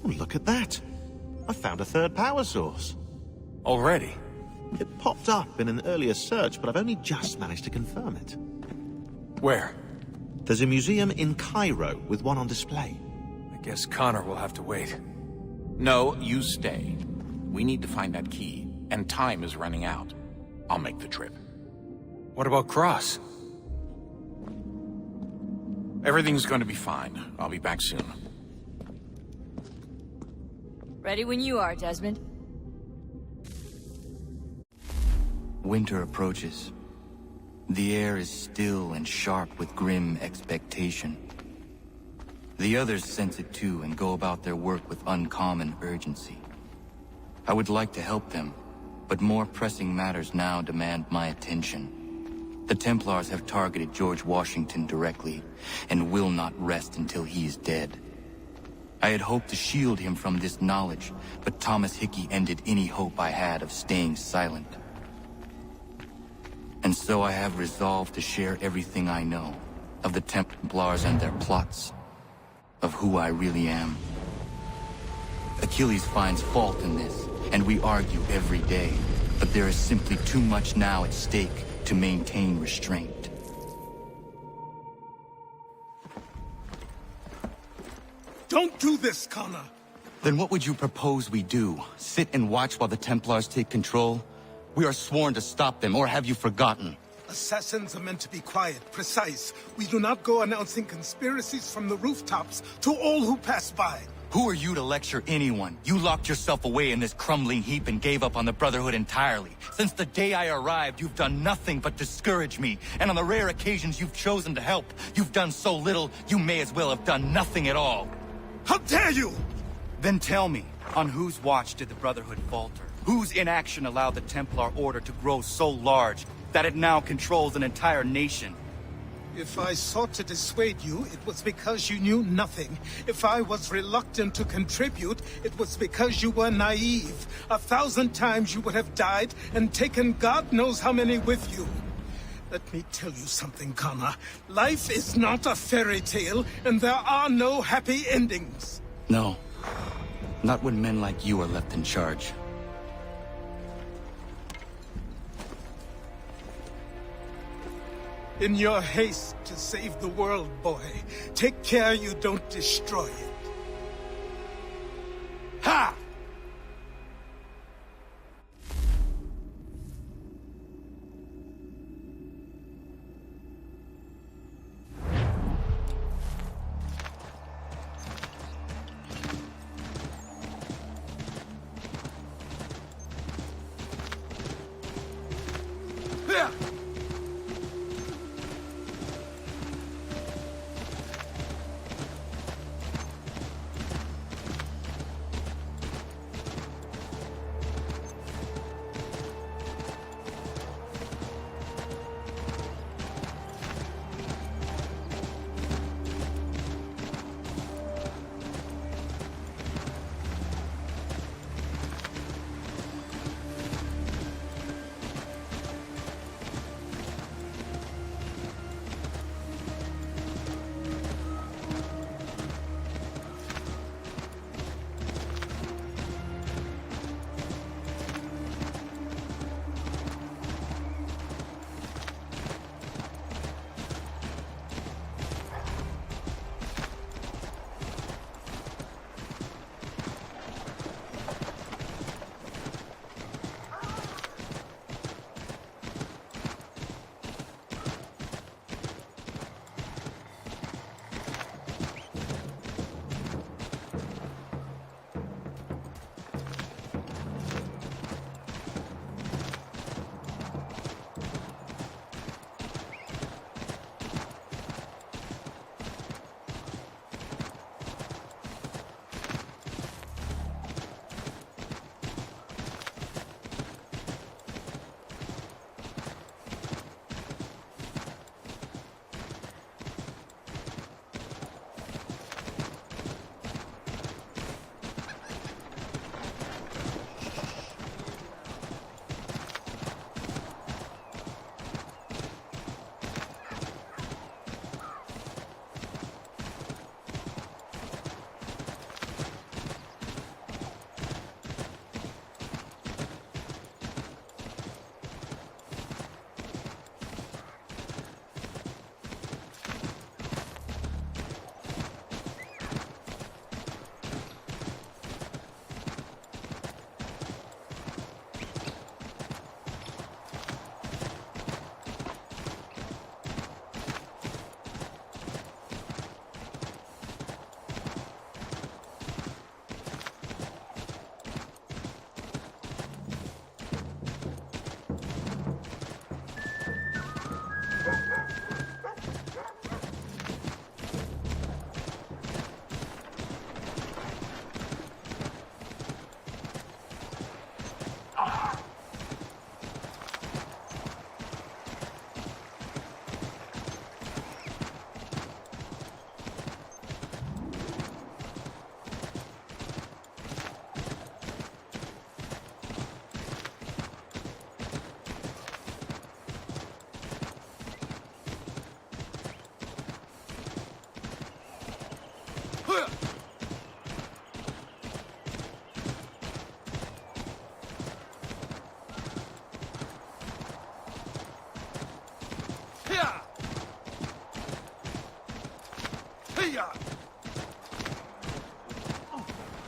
Oh, look at that. I found a third power source. Already? It popped up in an earlier search, but I've only just managed to confirm it. Where? There's a museum in Cairo with one on display. I guess Connor will have to wait. No, you stay. We need to find that key, and time is running out. I'll make the trip. What about Cross? Everything's going to be fine. I'll be back soon. Ready when you are, Desmond. Winter approaches. The air is still and sharp with grim expectation. The others sense it too and go about their work with uncommon urgency. I would like to help them, but more pressing matters now demand my attention. The Templars have targeted George Washington directly, and will not rest until he is dead. I had hoped to shield him from this knowledge, but Thomas Hickey ended any hope I had of staying silent. And so I have resolved to share everything I know, of the Templars and their plots, of who I really am. Achilles finds fault in this, and we argue every day, but there is simply too much now at stake to maintain restraint. Don't do this, Connor! Then what would you propose we do? Sit and watch while the Templars take control? We are sworn to stop them, or have you forgotten? Assassins are meant to be quiet, precise. We do not go announcing conspiracies from the rooftops to all who pass by. Who are you to lecture anyone? You locked yourself away in this crumbling heap and gave up on the Brotherhood entirely. Since the day I arrived, you've done nothing but discourage me. And on the rare occasions you've chosen to help, you've done so little, you may as well have done nothing at all. How dare you! Then tell me, on whose watch did the Brotherhood falter? Whose inaction allowed the Templar Order to grow so large that it now controls an entire nation? If I sought to dissuade you, it was because you knew nothing. If I was reluctant to contribute, it was because you were naive. 1,000 times you would have died and taken God knows how many with you. Let me tell you something, Connor. Life is not a fairy tale, and there are no happy endings. No. Not when men like you are left in charge. In your haste to save the world, boy, take care you don't destroy it. Ha! Yeah!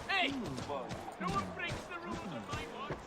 Hey! No one breaks the rules on my watch!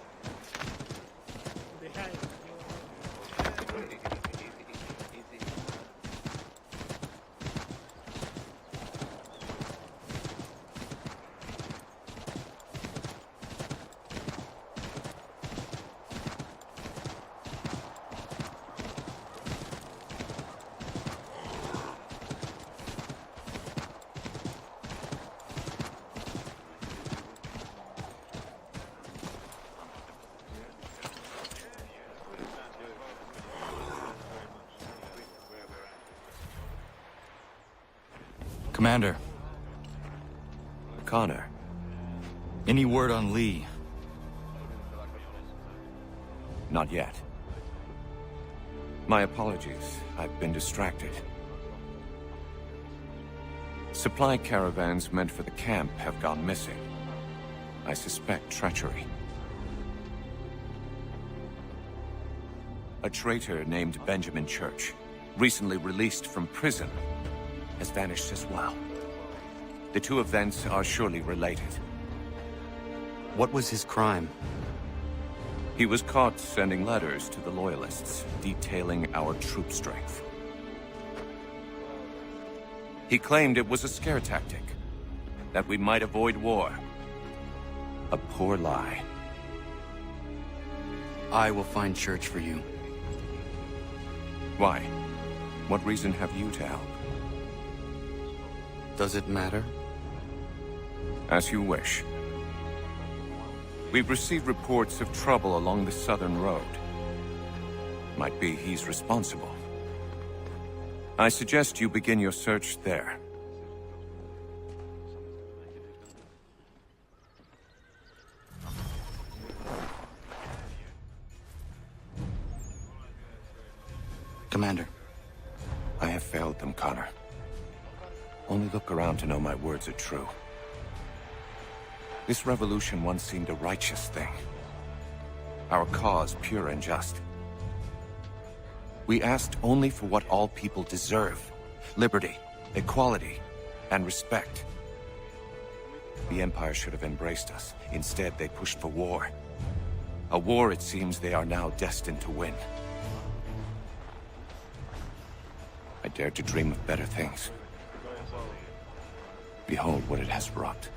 Commander, Connor. any word on Lee? Not yet. My apologies. I've been distracted. Supply caravans meant for the camp have gone missing. I suspect treachery. A traitor named Benjamin Church, recently released from prison, has vanished as well. The two events are surely related. What was his crime? He was caught sending letters to the Loyalists, detailing our troop strength. He claimed it was a scare tactic, that we might avoid war. A poor lie. I will find Church for you. Why? What reason have you to help? Does it matter? As you wish. We've received reports of trouble along the southern road. Might be he's responsible. I suggest you begin your search there. Commander. I have failed them, Connor. Only look around to know my words are true. This revolution once seemed a righteous thing. Our cause pure and just. We asked only for what all people deserve. Liberty, equality, and respect. The Empire should have embraced us. Instead, they pushed for war. A war it seems they are now destined to win. I dared to dream of better things. Behold what it has wrought.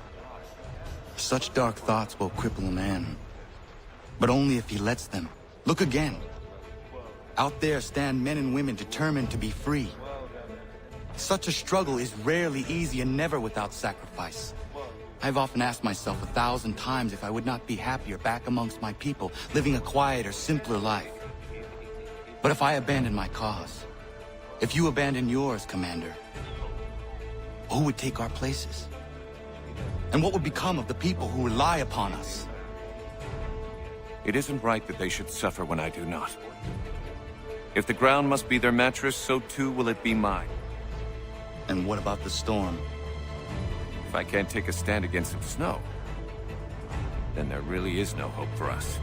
Such dark thoughts will cripple a man. But only if he lets them. Look again. Out there stand men and women determined to be free. Such a struggle is rarely easy and never without sacrifice. I've often asked myself 1,000 times if I would not be happier back amongst my people, living a quieter, simpler life. But if I abandon my cause, if you abandon yours, Commander, who would take our places? And what would become of the people who rely upon us? It isn't right that they should suffer when I do not. If the ground must be their mattress, so too will it be mine. And what about the storm? If I can't take a stand against some snow, then there really is no hope for us.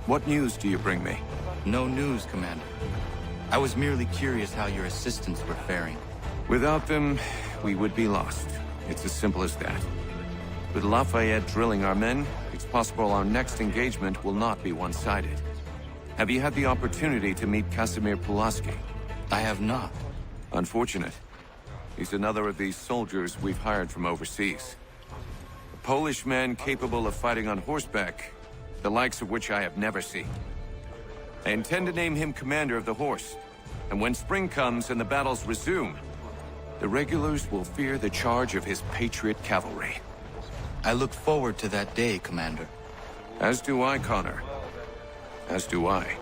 What news do you bring me? No news, Commander. I was merely curious how your assistants were faring. Without them, we would be lost. It's as simple as that. With Lafayette drilling our men, it's possible our next engagement will not be one-sided. Have you had the opportunity to meet Casimir Pulaski? I have not. Unfortunate. He's another of these soldiers we've hired from overseas. A Polish man capable of fighting on horseback, the likes of which I have never seen. I intend to name him commander of the horse, and when spring comes and the battles resume, the regulars will fear the charge of his patriot cavalry. I look forward to that day, Commander. As do I, Connor. As do I.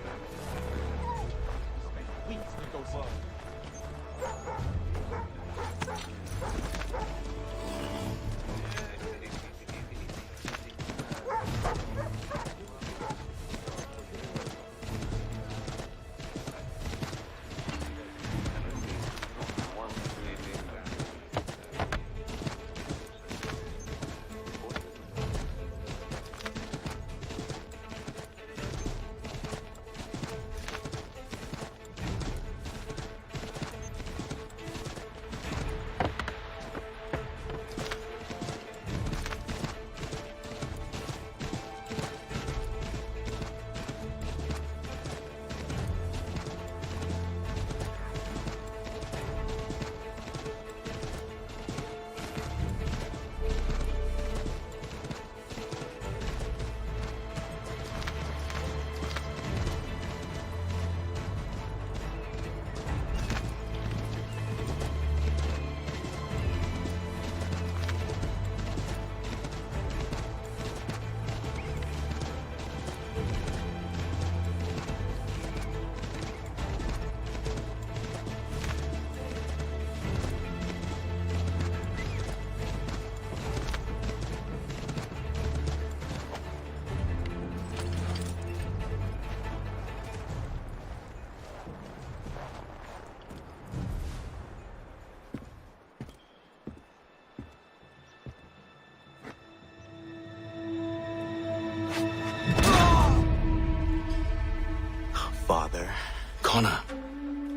Connor,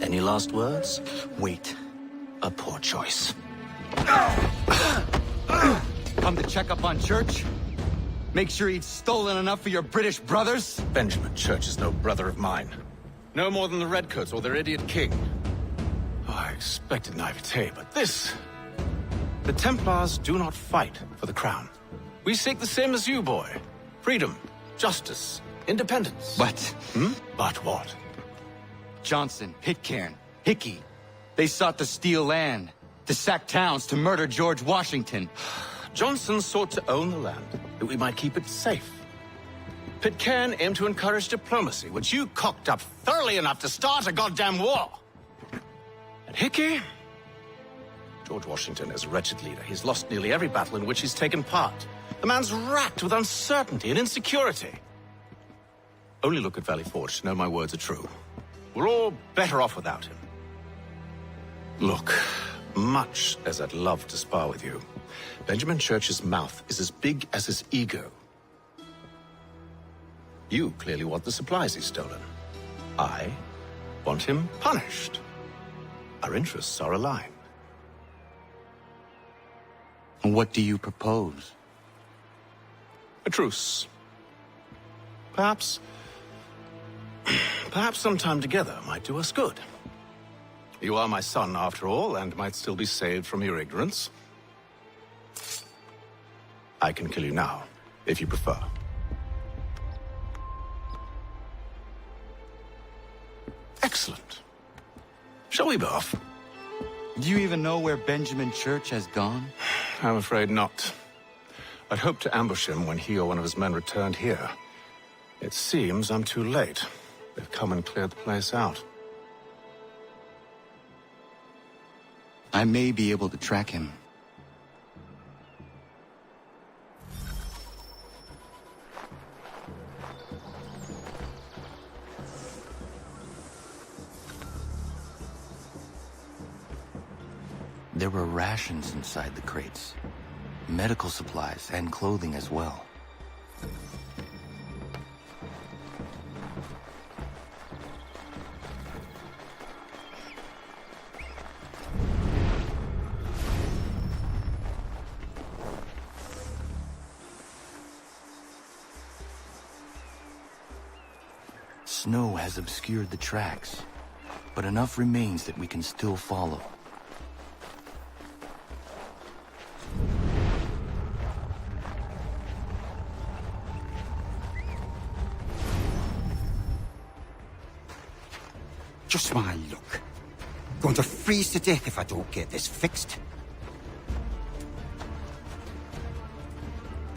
any last words? Wait. A poor choice. Come to check up on Church? Make sure he'd stolen enough for your British brothers? Benjamin Church is no brother of mine. No more than the Redcoats or their idiot king. Oh, I expected naivete, but this... The Templars do not fight for the crown. We seek the same as you, boy. Freedom, justice, independence. But... But what? Johnson, Pitcairn, Hickey. They sought to steal land, to sack towns, to murder George Washington. Johnson sought to own the land, that we might keep it safe. Pitcairn aimed to encourage diplomacy, which you cocked up thoroughly enough to start a goddamn war. And Hickey? George Washington is a wretched leader. He's lost nearly every battle in which he's taken part. The man's racked with uncertainty and insecurity. Only look at Valley Forge to know my words are true. We're all better off without him. Look, much as I'd love to spar with you, Benjamin Church's mouth is as big as his ego. You clearly want the supplies he's stolen. I want him punished. Our interests are aligned. What do you propose? A truce. Perhaps some time together might do us good. You are my son, after all, and might still be saved from your ignorance. I can kill you now, if you prefer. Excellent. Shall we be off? Do you even know where Benjamin Church has gone? I'm afraid not. I'd hoped to ambush him when he or one of his men returned here. It seems I'm too late. They've come and cleared the place out. I may be able to track him. There were rations inside the crates. Medical supplies and clothing as well. Snow has obscured the tracks, but enough remains that we can still follow. Just my luck. Going to freeze to death if I don't get this fixed.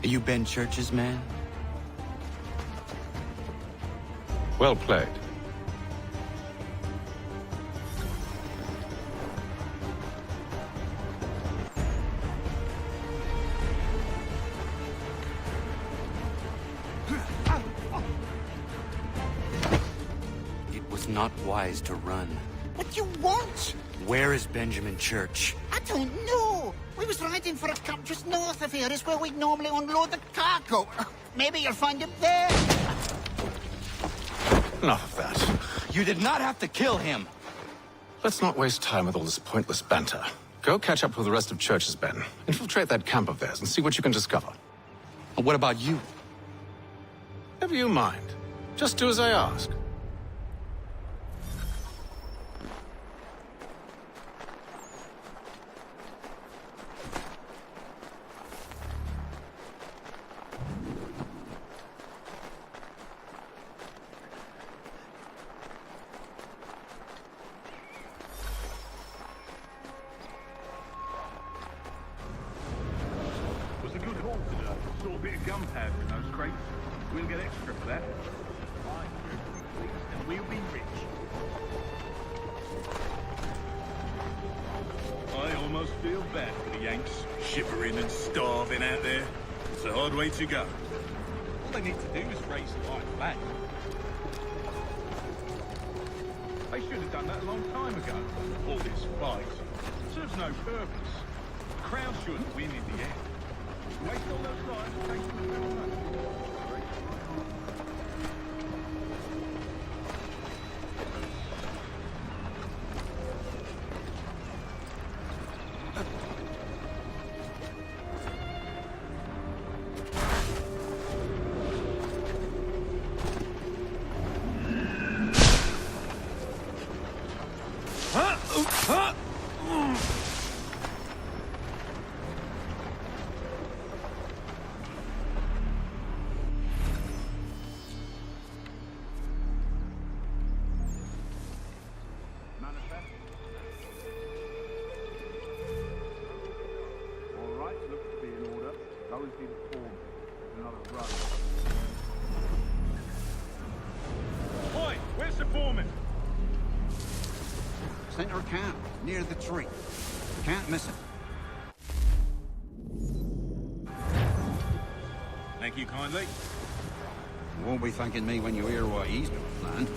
Are you Ben Church's man? Well played. It was not wise to run. What do you want? Where is Benjamin Church? I don't know. We was riding for a camp just north of here. Is where we'd normally unload the cargo. Maybe you'll find him there. Enough of that. You did not have to kill him. Let's not waste time with all this pointless banter. Go catch up with the rest of Church's men. Infiltrate that camp of theirs and see what you can discover. And what about you? Never you mind. Just do as I ask. Was a good haul today. Saw a bit of gunpowder in those crates. We'll get extra for that. And we'll be rich. I almost feel bad for the Yanks, shivering and starving out there. It's a hard way to go. All they need to do is raise the white flag. They should have done that a long time ago. All this fight serves no purpose. The crowd shouldn't win in the end. Waste all those lives taking the money. always need a form. Another run. Boy, where's the foreman? Center camp, near the tree. Can't miss it. Thank you kindly. You won't be thanking me when you hear what he's got planned.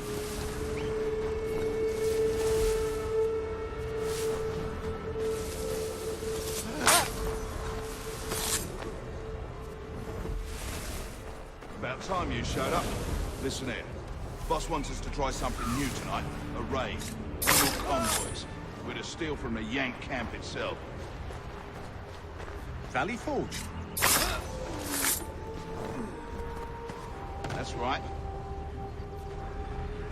About time you showed up. Listen here. Boss wants us to try something new tonight. A raid. Little convoys. We're to steal from the Yank camp itself. Valley Forge. That's right.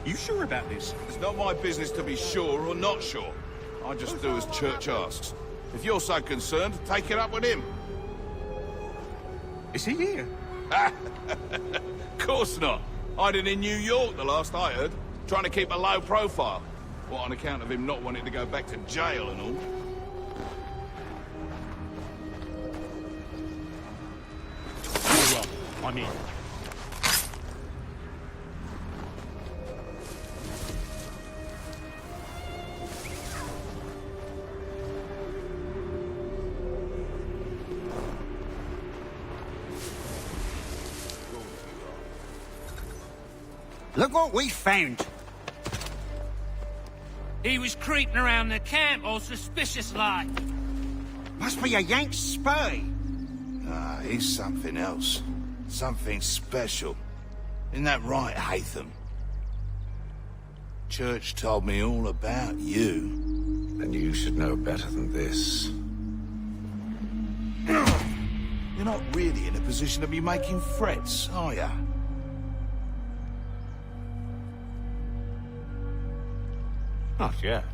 You sure about this? It's not my business to be sure or not sure. I just do as Church asks. If you're so concerned, take it up with him. Is he here? Of course not. Hiding in New York, the last I heard. Trying to keep a low profile. What, on account of him not wanting to go back to jail and all? Very well. I'm in. Look what we found. He was creeping around the camp all suspicious like. Must be a Yank spy. Ah, he's something else. Something special. Isn't that right, Hatham? Church told me all about you. And you should know better than this. You're not really in a position to be making threats, are ya? Not yet.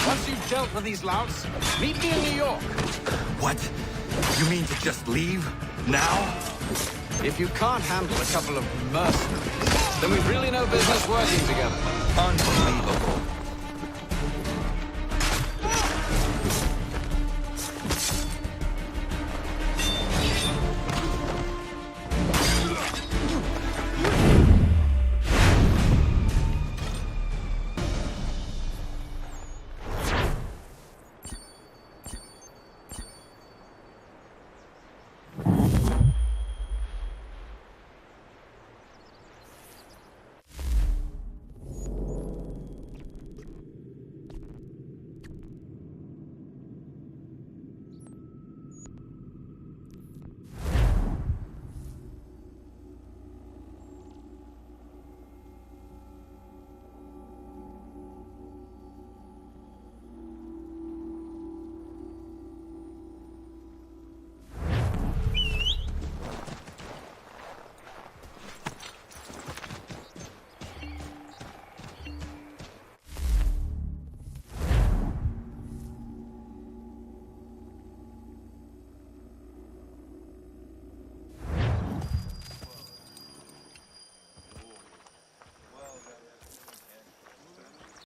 Once you've dealt with these louts, meet me in New York. What? You mean to just leave? Now? If you can't handle a couple of mercenaries, then we've really no business working together. Unbelievable.